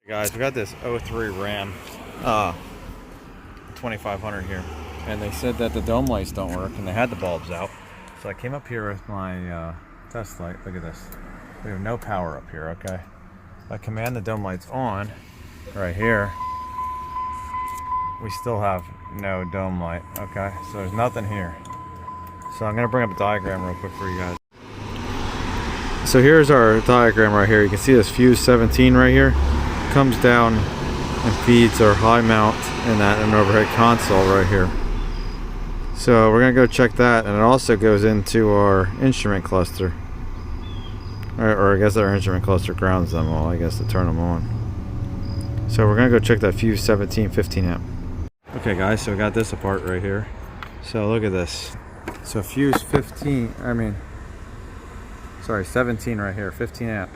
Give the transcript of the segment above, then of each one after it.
Guys, we got this '03 Ram 2500 here, and they said that the dome lights don't work, and they had the bulbs out. So I came up here with my test light. Look at this. We have no power up here, okay? If I command the dome lights on right here, we still have no dome light, okay? So there's nothing here. So I'm gonna bring up a diagram real quick for you guys. So here's our diagram right here. You can see this fuse 17 right here comes down and feeds our high mount and that an overhead console right here. So we're gonna go check that, and it also goes into our instrument cluster, or I guess our instrument cluster grounds them all, I guess, to turn them on. So we're gonna go check that fuse 17 15 amp. Okay guys, so we got this apart right here. So look at this. So fuse 17 right here, 15 amp.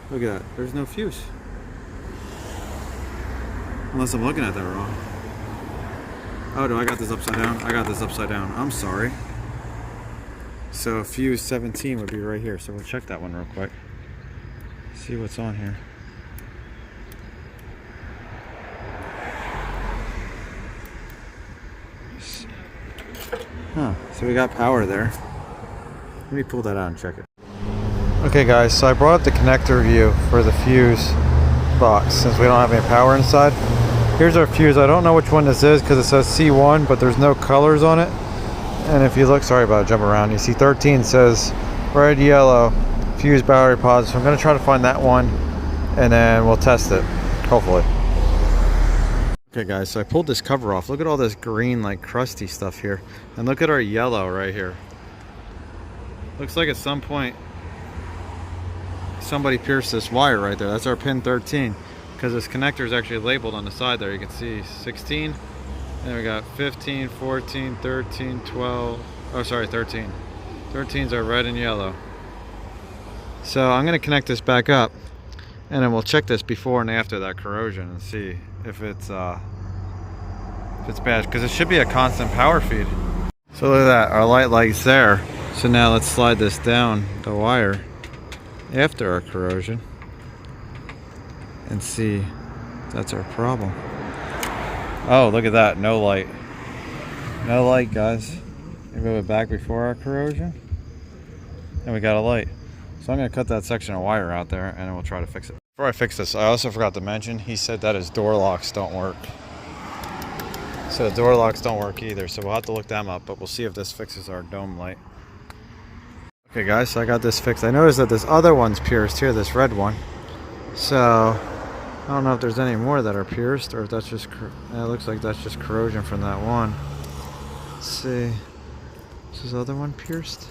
Look at that, there's no fuse. Unless I'm looking at that wrong. Oh, do I got this upside down? I got this upside down. I'm sorry. So fuse 17 would be right here. So we'll check that one real quick. See what's on here. Huh, so we got power there. Let me pull that out and check it. Okay guys, so I brought up the connector view for the fuse box since we don't have any power inside. Here's our fuse. I don't know which one this is because it says C1, but there's no colors on it. And if you look, sorry about it, jump around, you see 13 says red, yellow, fuse battery positive. So I'm going to try to find that one and then we'll test it, hopefully. Okay guys, so I pulled this cover off. Look at all this green, like crusty stuff here. And look at our yellow right here. Looks like at some point somebody pierced this wire right there. That's our pin 13. Because this connector is actually labeled on the side there. You can see 16, then we got 15, 14, 13, 12, oh sorry, 13. 13s are red and yellow. So I'm going to connect this back up, and then we'll check this before and after that corrosion and see if it's bad, because it should be a constant power feed. So look at that, our light light's there. So now let's slide this down the wire after our corrosion and see if that's our problem. Oh, look at that, no light. No light, guys. We move it back before our corrosion, and we got a light. So I'm gonna cut that section of wire out there, and then we'll try to fix it. Before I fix this, I also forgot to mention, he said that his door locks don't work. So the door locks don't work either, so we'll have to look them up, but we'll see if this fixes our dome light. Okay guys, so I got this fixed. I noticed that this other one's pierced here, this red one. So I don't know if there's any more that are pierced, or if that's just, it looks like that's just corrosion from that one. Let's see, is this other one pierced?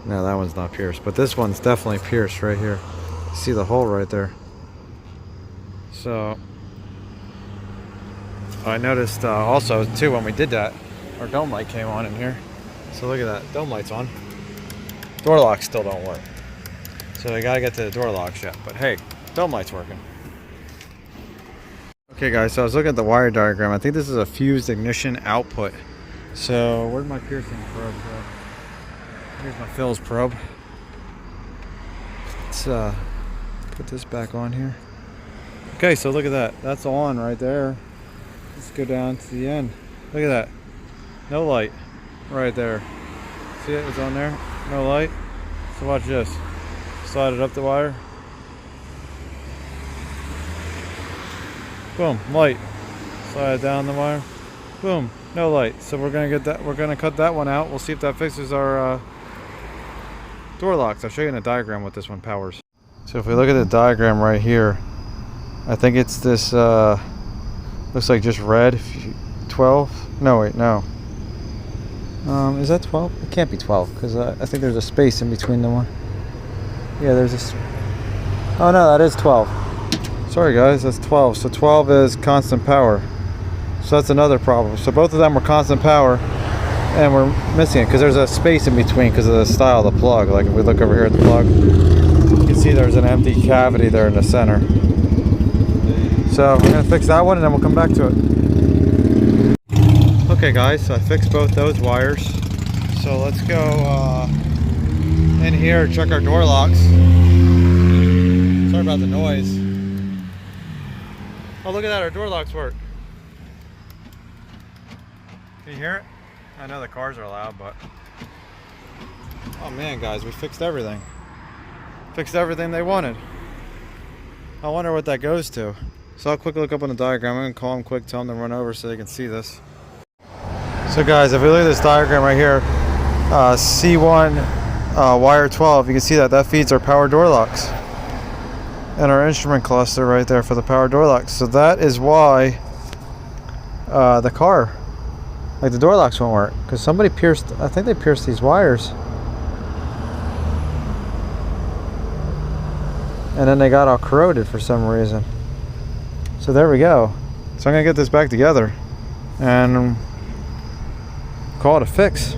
No, that one's not pierced, but this one's definitely pierced right here. See the hole right there. So I noticed also too, when we did that, our dome light came on in here. So look at that, dome light's on. Door locks still don't work. So I gotta get to the door locks yet, but hey, dome light's working. Okay guys, so I was looking at the wire diagram. I think this is a fused ignition output. So where's my piercing probe? Here's my Phil's probe. Let's put this back on here. Okay, so look at that. That's on right there. Let's go down to the end. Look at that. No light right there. See it? It's on there. No light. So watch this. Slide it up the wire. Boom, light. Slide it down the wire. Boom, no light. So we're gonna get that. We're gonna cut that one out. We'll see if that fixes our door locks. I'll show you in a diagram what this one powers. So if we look at the diagram right here, I think it's this. Looks like just red. 12. No wait, no. Is that 12? It can't be 12 because I think there's a space in between the one. Yeah, there's a. Oh no, that is 12. Sorry guys, that's 12. So 12 is constant power. So that's another problem. So both of them were constant power, and we're missing it because there's a space in between because of the style of the plug. Like if we look over here at the plug, you can see there's an empty cavity there in the center. So we're gonna fix that one and then we'll come back to it. Okay guys, so I fixed both those wires. So let's go in here, check our door locks. Sorry about the noise. Oh, look at that, our door locks work. Can you hear it? I know the cars are loud, but... Oh man, guys, we fixed everything. Fixed everything they wanted. I wonder what that goes to. So I'll quickly look up on the diagram. I'm going to call them quick, tell them to run over so they can see this. So guys, if we look at this diagram right here, C1 wire 12, you can see that feeds our power door locks. And our instrument cluster right there for the power door locks. So that is why the car, like the door locks won't work. Because somebody pierced, I think they pierced these wires. And then they got all corroded for some reason. So there we go. So I'm gonna get this back together and call it a fix.